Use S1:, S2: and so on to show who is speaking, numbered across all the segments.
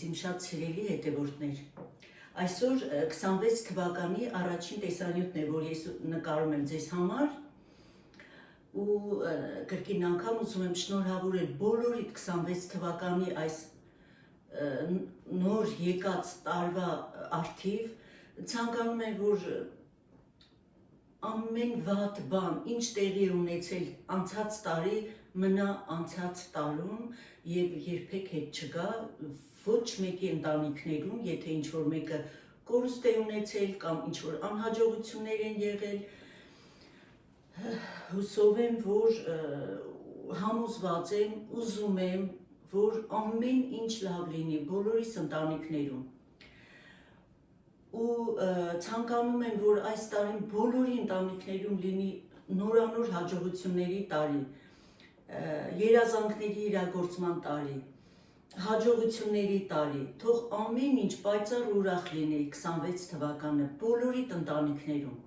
S1: իմ շատ սիրելի հետևորդներ։ Այսօր 26 թվականի առաջին տեսանյութն է, որ ես նկարում եմ ձեզ համար ու կրկին անգամ ուզում եմ շնորհավորել բոլորիդ 26 թվականի այս նոր եկած տարվա արդիվ, ցանկանում եմ, որ ամեն վատ բան, ինչ տեղի ունեցել անցած տարի, մնա անցած տարում և երբեք հետ չգա ոչ մեկի ընտանիքներում, եթե ինչ-որ մեկը կորուստ է ունեցել կամ ինչ-որ անհաջողություններ են եղել, հուսով եմ, որ համոզված եմ, ուզում եմ, որ ամեն ինչ լավ լինի բոլորիս ընտանիքներում ու ցանկանում եմ, որ այս տարին բոլորի ընտանիքներում լինի նորանոր հաջողությունների տարի, երազանքների իրագործման տարի, հաջողությունների տարի, թող ամեն ինչ պայծառ ու ուրախ լինի 26 թվականը բոլորիդ ընտանիքներում։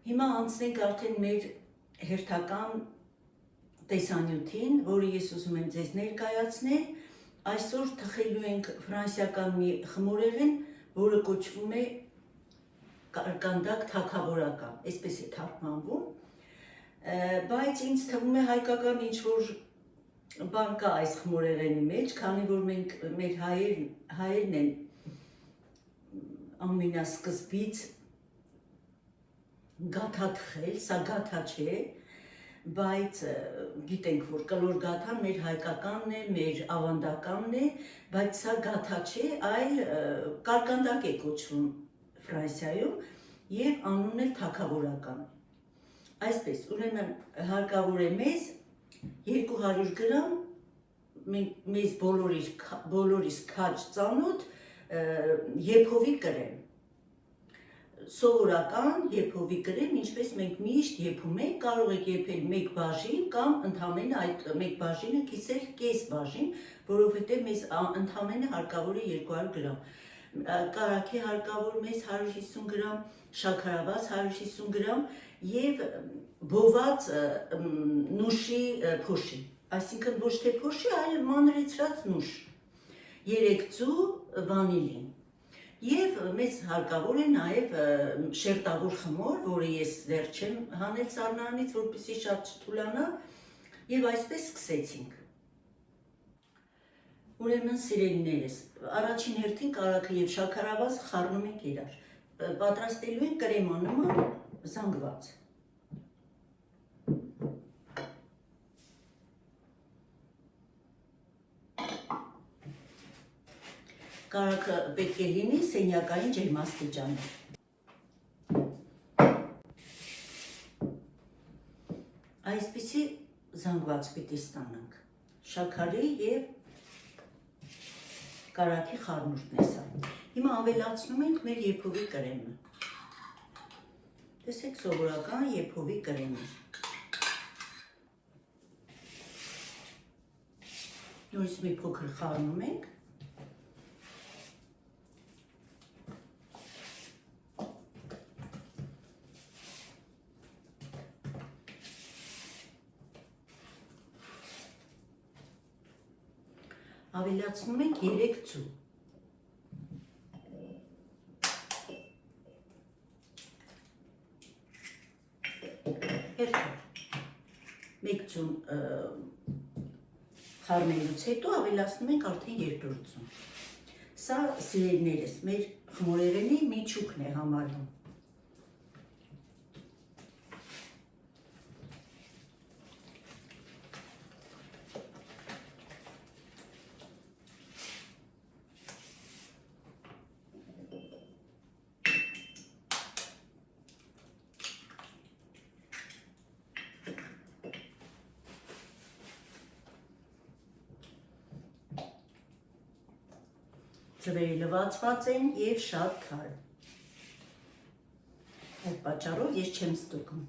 S1: Հիմա անցնենք արդեն մեր հերթական տեսանյութին, որը ես ուզում եմ ձեզ ներկայացնել, այսօր թխելու ենք ֆրանսիական մի խմորեղեն, որը կոչվում է կարկանդակ թագավորական, այսպես է թարգմանվում, բայց ինձ թվում է հայկական ինչ-որ բան կա այս խմորեղենի մեջ, քանի որ մենք մեր հայերն են ամենասկզբից գաթա թխել, սա գաթա չէ, բայց գիտենք, որ կլոր գաթան մեր հայկականն է, մեր ավանդականն է, բայց սա գաթա չէ, այլ կարկանդակ է կոչվում Ֆրանսիայում և անունն էլ թագավորական է։ Այսպես, ուրեմն հարկավոր է մեզ 200 գրամ, մեզ բոլորիս քաջ ծանոթ եփովի կրեմ, սովորական եփովի կրեմ, ինչպես մենք միշտ եփում ենք, կարող եք եփել մեկ բաժին կամ ընդամենը այդ մեկ բաժինը կիսել կես բաժին, որովհետև մեզ ընդամենը հարկավոր է 200 գրամ, կարագ է հարկավոր մեզ 150 գրամ, շաքարավազ 150 գրամ և բոված նուշի փոշի, այսինքն ոչ թե փոշի, այլ մանրեցրած նուշ, 3 ձու վանիլին։ Եվ մեզ հարկավոր է նաև շերտավոր խմոր, որը ես դեռ չեմ հանել սառնարանից, որպեսզի շատ չթուլանա, և այսպես սկսեցինք։ Ուրեմն սիրելիներս, առաջին հերթին կարագը և շաքարավազը խառնում ենք իրար, պատրաստելու ենք կրեմանման զանգված։ Կարագը պետք է լինի սենյակային ջերմաստիճանում։ Այսպիսի զանգված պիտի ստանանք, շաքարի և կարագի խառնուրդն է սա։ Հիմա ավելացնում ենք մեր եփովի կրեմը։ Տեսեք սովորական եփովի կրեմը։ Նորից մի փոքր խառնում ենք։ Ավելացնում ենք 3 ձու։ Մեկ ձուն խառնելուց հետո ավելացնում ենք արդեն երկրորդ ձուն։ Սա սիրելիներս մեր խմորեղենի միջուկն է համարվում։ Ձվերը լվացված են և շատ թարմ։ Այդ պատճառով ես չեմ ստուգում։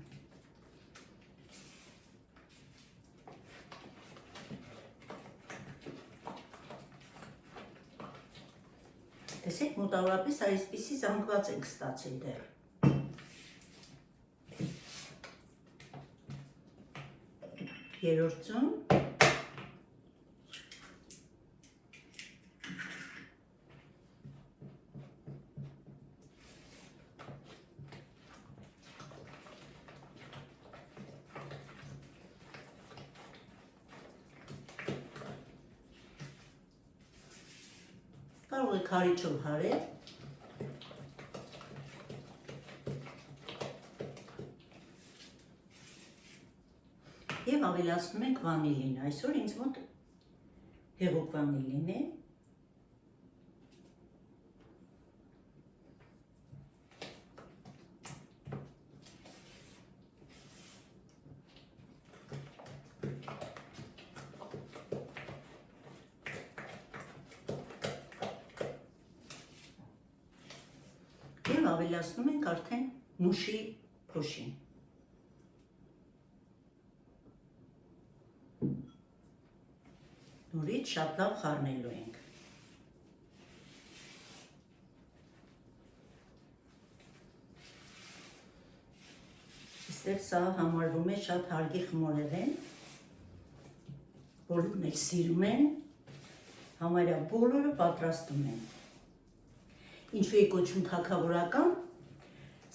S1: Տեսեք, մոտավորապես այսպիսի զանգված ենք ստացել դեռ։ Երրորդ ձուն։ Կարող եք հարիչով հարել։ Եվ ավելացնում ենք վանիլին, այսօր ինձ մոտ հեղուկ վանիլին է։ Եվ ավելացնում ենք արդեն նուշի փոշին։ Նորից շատ լավ խառնելու ենք։ Այստեղ սա համարվում է շատ հարգի խմորեղեն, բոլորն էլ սիրում են, համարյա բոլորը պատրաստում են։ Ինչու է կոչվում թագավորական,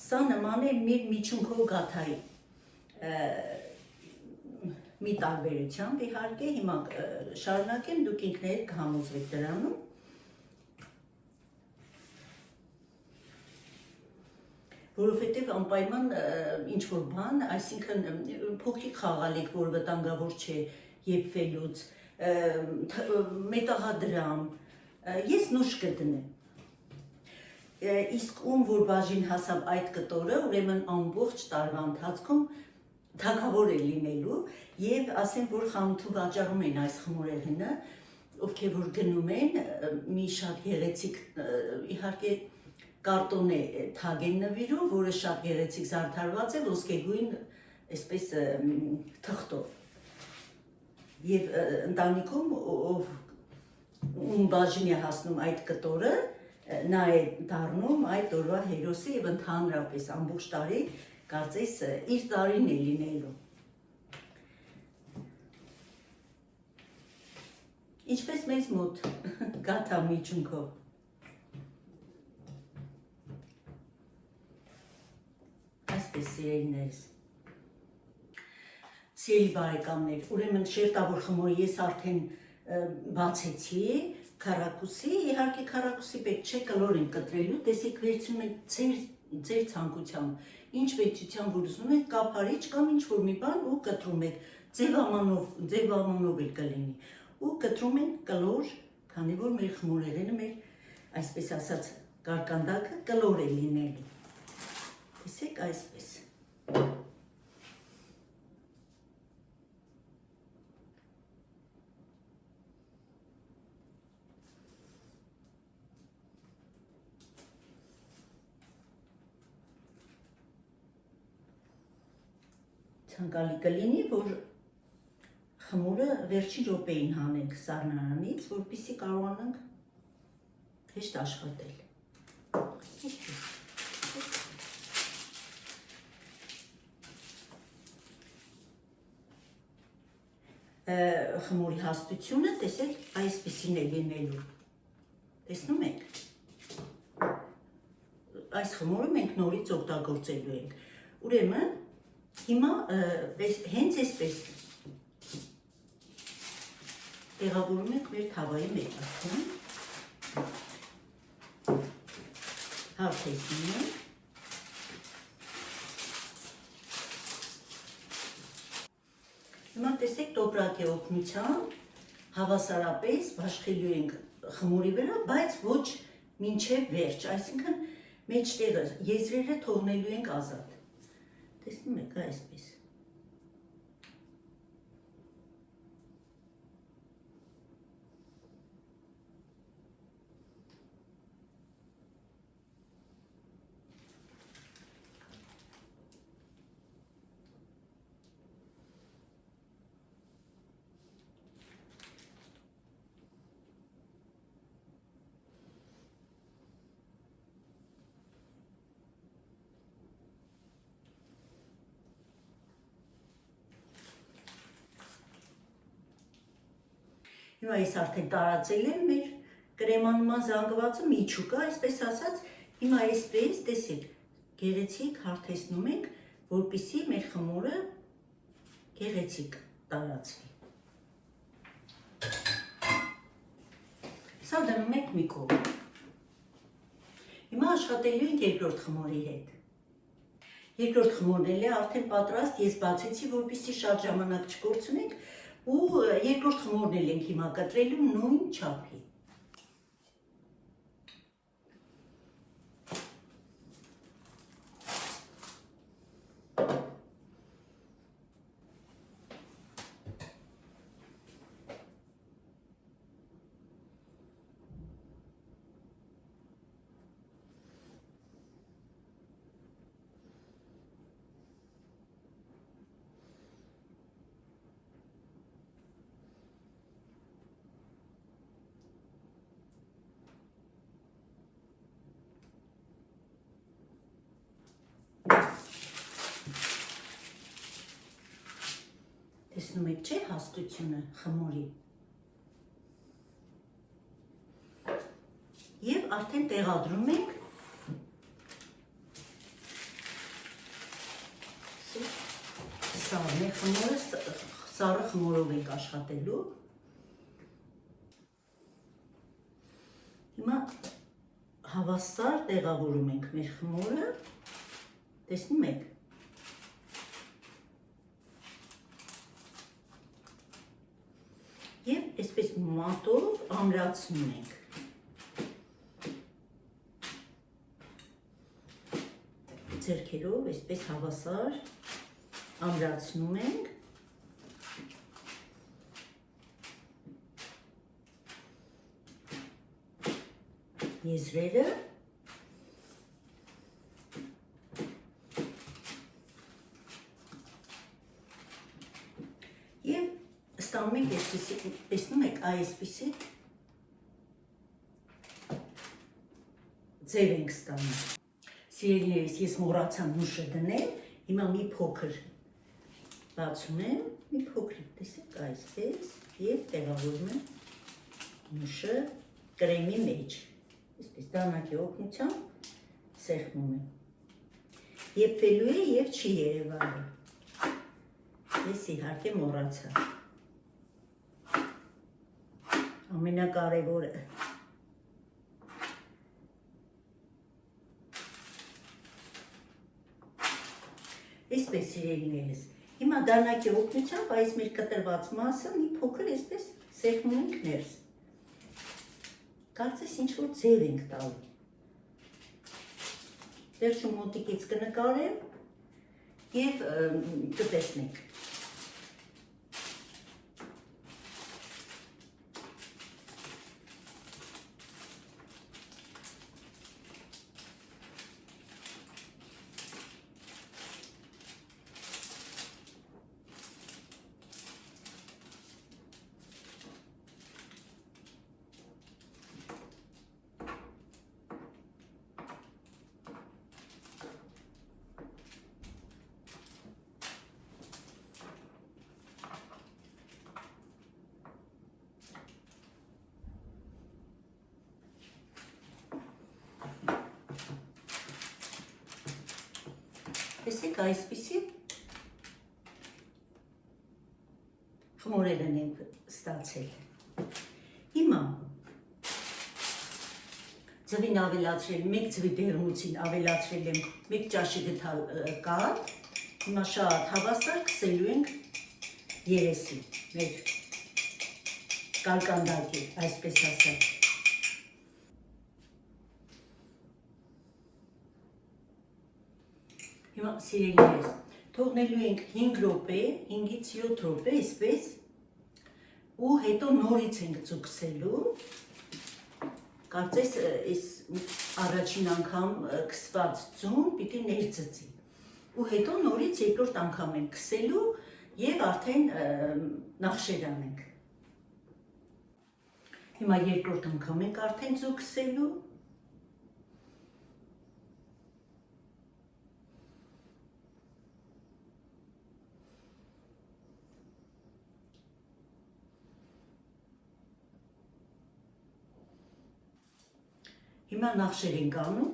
S1: սա նման է մի միջունքով գաթայի մի տարբերությամբ, իհարկե, հիմա շարունակեմ, դուք ինքներդ կհամոզվեք դրանում։ Որովհետև անպայման ինչ-որ բան, այսինքն փոքրիկ խաղալիք, որ վտանգավոր չէ եփվելուց, մետաղադրամ, ես նուշ կդնեմ։ Իսկ ում որ բաժին հասավ այդ կտորը, ուրեմն ամբողջ տարվա ընթացքում թագավոր է լինելու եւ ասեմ, որ խանութում վաճառում են այս խմորեղենը, ովքեր որ գնում են, մի շատ գեղեցիկ, իհարկե կարտոնե թագ են նվիրում, որը շատ գեղեցիկ զարդարված է ոսկեգույն այսպես թղթով։ Եւ ընտանիքում ում բաժին է հասնում այդ կտորը, նա է դառնում այդ օրվա հերոսը եւ ընդհանրապես ամբողջ տարի կարծես իր տարին է լինելու։ Ինչպես մեզ մոտ գաթա միջունքով։ Այսպես սիրելիներս։ Սիրելի բարեկամներ, ուրեմն շերտավոր խմորի ես արդեն բացեցի, քառակուսի, իհարկե քառակուսի պետք չէ կլոր են կտրելու, տեսեք վերցնում եք ձեր ցանկությամբ, ինչ պետությամբ որ ուզում եք, կափարիչ կամ ինչ-որ մի բան ու կտրում եք, ձևամանով էլ կլինի, ու կտրում ենք կլոր, քանի որ մեր խմորեղենը մեր, այսպես ասած, կարկանդակը կլոր է լինելու, տեսեք այսպես։ Ցանկալի կլինի, որ խմորը վերջին րոպեին հանենք սառնարանից, որպեսզի կարողանանք հեշտ աշխատել։ Խմորի հաստությունը, տեսեք, այսպեսին է լինելու։ Տեսնում եք։ Այս խմորը մենք նորից օգտագործելու ենք։ Ուրեմն հիմա հենց այսպես տեղավորում ենք մեր թավայի մեջ արդեն, հարթեցնում ենք, հիմա տեսեք տոպրակի օգնությամբ հավասարապես բաշխելու ենք խմորի վրա, բայց ոչ մինչև վերջ, այսինքն մեջտեղը եզրերը թողնելու ենք ազատ։ Տեսնում եք այսպես։ Հիմա ես արդեն տարածել եմ մեր կրեմանման զանգվածը միջուկը, այսպես ասած, հիմա այսպես, տեսեք, գեղեցիկ հարթեցնում ենք, որպեսզի մեր խմորը գեղեցիկ տարածվի։ Սա դնում ենք մի կողմ։ Հիմա աշխատելու ենք երկրորդ խմորի հետ։ Երկրորդ խմորն էլ է արդեն պատրաստ, ես բացեցի, որպեսզի շատ ժամանակ չկորցնենք, ու երկրորդ խմորն էլ ենք հիմա կտրելու նույն չափի։ Տեսնում եք չէ հաստությունը խմորի։ Եվ արդեն տեղադրում ենք սառն է խմորը, սառը խմորով ենք աշխատելու։ Հիմա հավասար տեղավորում ենք մեր խմորը, տեսնում եք։ Եվ այսպես մատով ամրացնում ենք։ Ձեռքերով այսպես հավասար ամրացնում ենք։ Եզրերը եւ ստանում ենք այսպիսի, տեսնում եք այսպիսի ձև ենք ստանում։ Սիրելիներիս, ես մոռացա նուշը դնել, հիմա մի փոքր բացում եմ, մի փոքրիկ, տեսեք այսպես եւ տեղավորում եմ նուշը կրեմի մեջ։ Այսպես դանակի օգնությամբ սեղմում եմ։ Եփվելու է եւ չի երևալու։ Ես իհարկե մոռացա։ Ամենակարևորը։ Այսպես սիրելիներս, հիմա դանակի օգնությամբ այս մեր կտրված մասը մի փոքր այսպես սեղմում ենք ներս։ Կարծես ինչ-որ ձև ենք տալու։ Վերջում մոտիկից կնկարեմ և կտեսնենք։ Տեսեք այսպիսի խմորերն ենք ստացել։ Հիմա ձվին ավելացրել, մեկ ձվի դեղնուցին ավելացրել եմ մեկ ճաշի գթալ կաթ, հիմա շատ հավասար քսելու ենք երեսի, մեր կարկանդակի, այսպես ասած։ Հիմա սիրելիներս, թողնելու ենք 5 րոպե, 5-ից 7 րոպե, այսպես, ու հետո նորից ենք ձուկսելու, կարծես այս առաջին անգամ քսված ձուն պիտի ներծծի, ու հետո նորից երկրորդ անգամ ենք քսելու և արդեն նախշեր անենք։ Հիմա երկրորդ անգամ ենք արդեն ձուկսելու, Հիմա նախշեր ենք անում,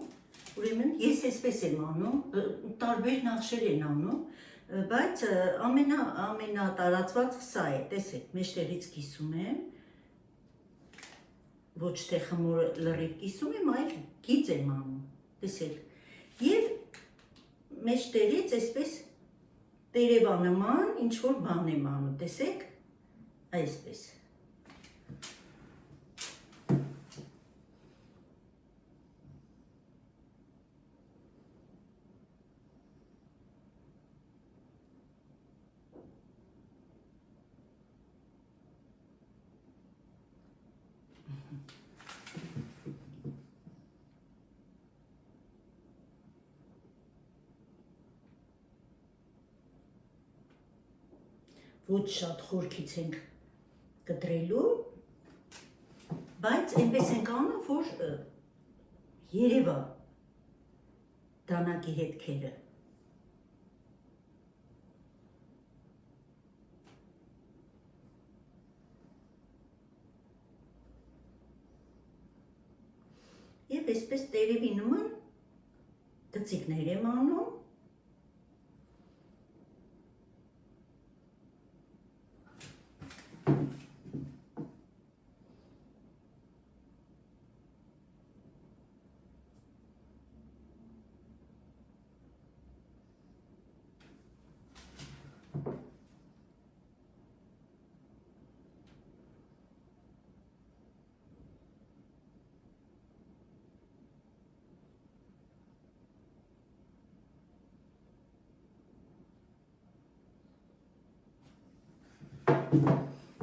S1: ուրեմն ես այսպես եմ անում, տարբեր նախշեր են անում, բայց ամենատարածված սա է, տեսեք, մեջտեղից կիսում եմ, ոչ թե խմորը լրիվ կիսում եմ, այլ գիծ եմ անում, տեսեք, և մեջտեղից այսպես տերևանման ինչ-որ բան եմ անում, տեսեք, այսպես։ Ոչ շատ խորքից ենք կտրելու, բայց այնպես ենք անում, որ երևա դանակի հետքերը։ Եվ այսպես տերևի նման գծիկներ եմ անում։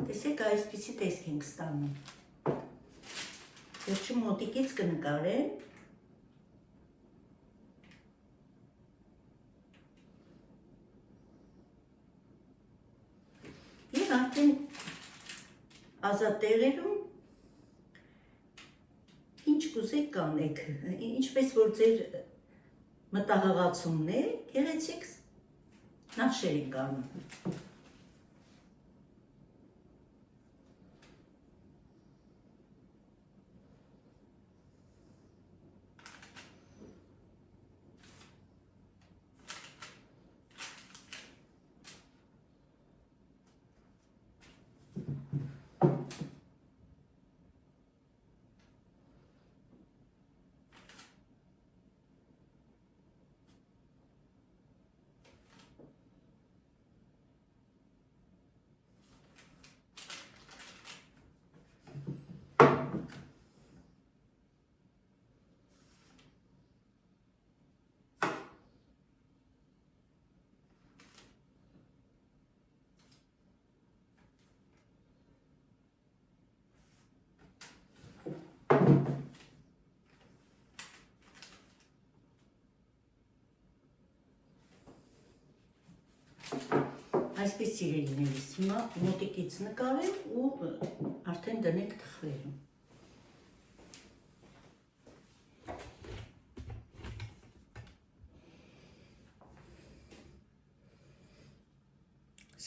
S1: Տեսեք, այսպիսի տեսք ենք ստանում։ Վերջում մոտիկից կնկարեմ։ Եվ արդեն ազատ տեղերում ինչ կուզեք կանեք, ինչպես որ ձեր մտահղացումն է, գեղեցիկ նախշեր ենք անում։ Այսպես սիրելիներիս, հիմա մոտիկից նկարեմ ու արդեն դնենք թխվելուն։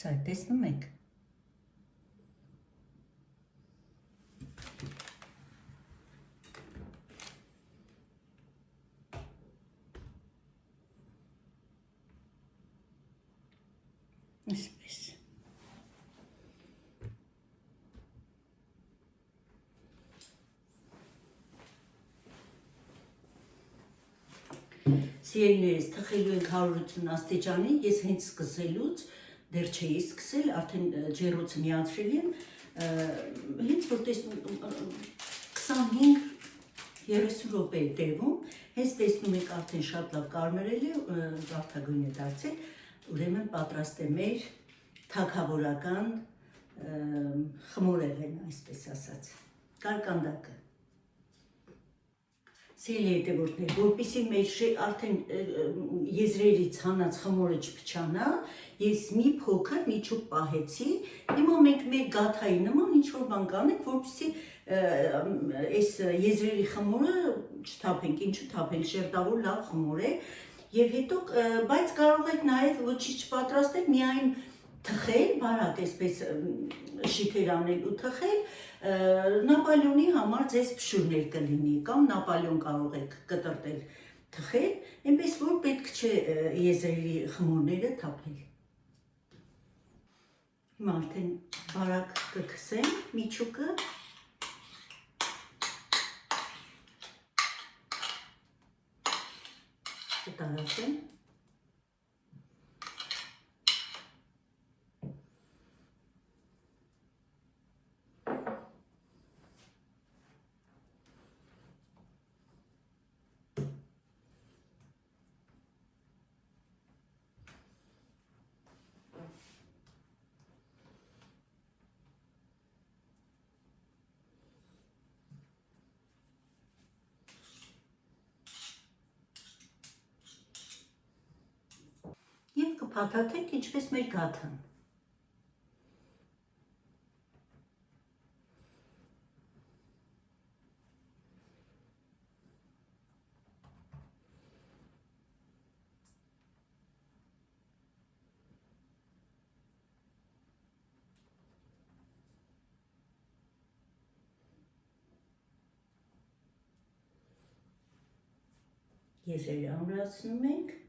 S1: Սա տեսնում եք։ Այսպես։ Սիրելիներիս, թխելու ենք 180 աստիճանի, ես հենց սկսելուց դեռ չէի սկսել, արդեն ջեռոցը միացրել եմ, հենց որ տեսնում 25-30 րոպե է տևում, հենց տեսնում եք արդեն շատ լավ կարմրել է, վարդագույն է դարձել, ուրեմն պատրաստ է մեր թագավորական խմորեղեն, այսպես ասած, կարկանդակը։ Սիրելի հետևորդներ, որպեսզի մեր արդեն եզրերից հանած խմորը չփչանա, ես մի փոքր միջուկ պահեցի, հիմա մենք մեր գաթայի նման ինչ-որ բան կանենք, որպեսզի այս եզրերի խմորը չթափենք, ինչու թափենք, շերտավոր լավ խմոր է, եւ հետո, բայց կարող եք նաեւ ոչինչ չպատրաստել, միայն թխել, բարակ այսպես շիթեր անել ու թխել, Նապոլեոնի համար ձեզ փշուրներ կլինի, կամ Նապոլեոն կարող եք կտրտել թխել, այնպես որ պետք չէ եզրերի խմորները թափել։ Հիմա արդեն բարակ կքսեմ միջուկը։ տարածեմ։ Եվ կփաթաթենք ինչպես մեր գաթան։ Եզրերը ամրացնում ենք։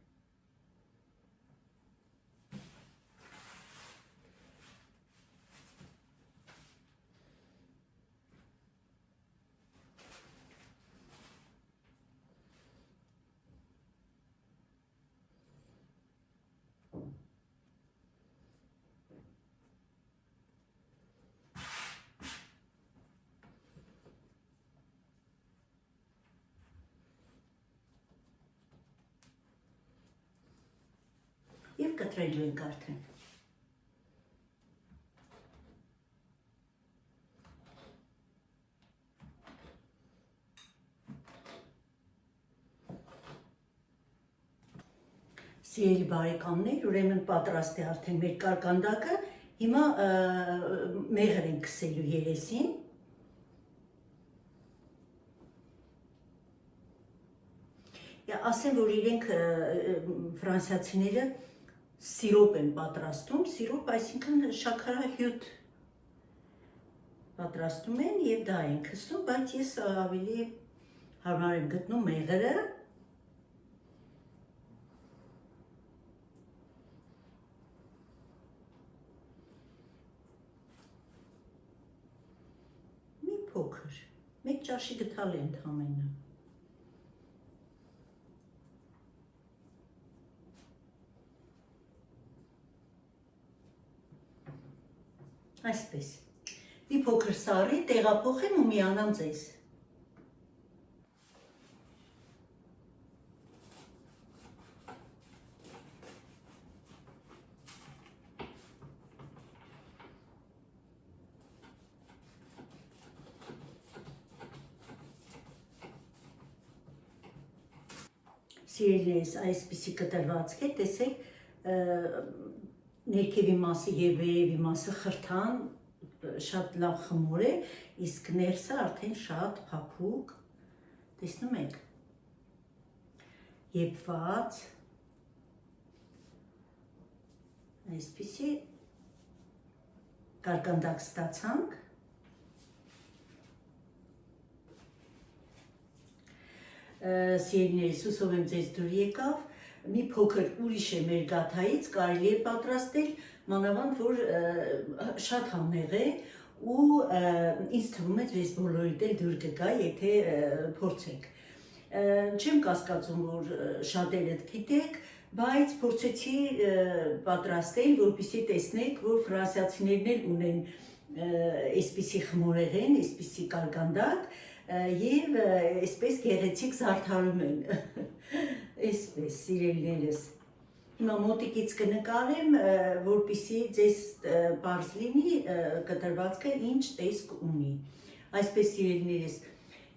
S1: Եվ կտրելու ենք արդեն։ Սիրելի բարեկամներ, ուրեմն պատրաստ է արդեն մեր կարկանդակը, հիմա մեղր ենք քսելու երեսին։ Ասեմ, որ իրենք ֆրանսիացիները սիրոպ են պատրաստում, սիրոպ, այսինքն շաքարահյութ պատրաստում են և դա են քսում, բայց ես ավելի հարմար եմ գտնում մեղրը։ Մի փոքր, մեկ ճաշի գթալ է ընդամենը։ Այսպես, մի փոքր սառի տեղափոխեմ ու միանամ ձեզ։ Սիրելիներս, այսպիսի կտրվածք է, տեսեք, ներքևի մասը և վերևի մասը խրթան, շատ լավ խմոր է, իսկ ներսը արդեն շատ փափուկ, տեսնում եք, եփված, այսպիսի կարկանդակ ստացանք։ Սիրելիներս, հուսով եմ ձեզ դուր եկավ, մի փոքր ուրիշ է մեր գաթայից, կարելի է պատրաստել, մանավանդ, որ շատ համեղ է ու ինձ թվում է ձեզ բոլորիդ էլ դուր կգա, եթե փորձեք։ Չեմ կասկածում, որ շատերդ գիտեք, բայց փորձեցի պատրաստել, որպեսզի տեսնեք, որ ֆրանսիացիներն էլ ունեն այսպիսի խմորեղեն, այսպիսի կարկանդակ, և այսպես գեղեցիկ զարդարում են, այսպես, սիրելիներս։ Հիմա մոտիկից կնկարեմ, որպեսզի ձեզ պարզ լինի կտրվածքը ինչ տեսք ունի։ Այսպես, սիրելիներս,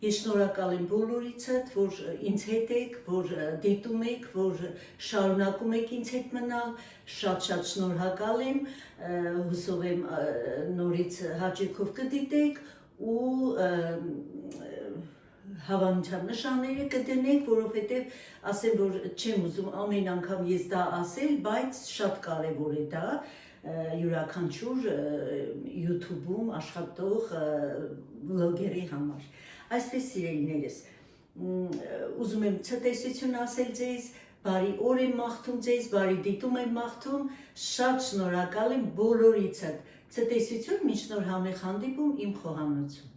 S1: ես շնորհակալ եմ բոլորիցդ, որ ինձ հետ եք, որ դիտում եք, որ շարունակում եք ինձ հետ մնալ, շատ-շատ շնորհակալ եմ, հուսով եմ նորից հաճույքով կդիտեք ու հավանության նշանները կդնենք, որովհետև ասեմ, որ չեմ ուզում ամեն անգամ ես դա ասել, բայց շատ կարևոր է դա յուրաքանչյուր YouTube-ում աշխատող վլոգերի համար։ Այսպես, սիրելիներս, ուզում եմ ցտեսություն ասել ձեզ, բարի օր եմ մաղթում ձեզ, բարի դիտում եմ մաղթում, շատ շնորհակալ եմ բոլորիցդ։ Ցտեսություն, մինչ նոր համեղ հանդիպում իմ խոհանոցում։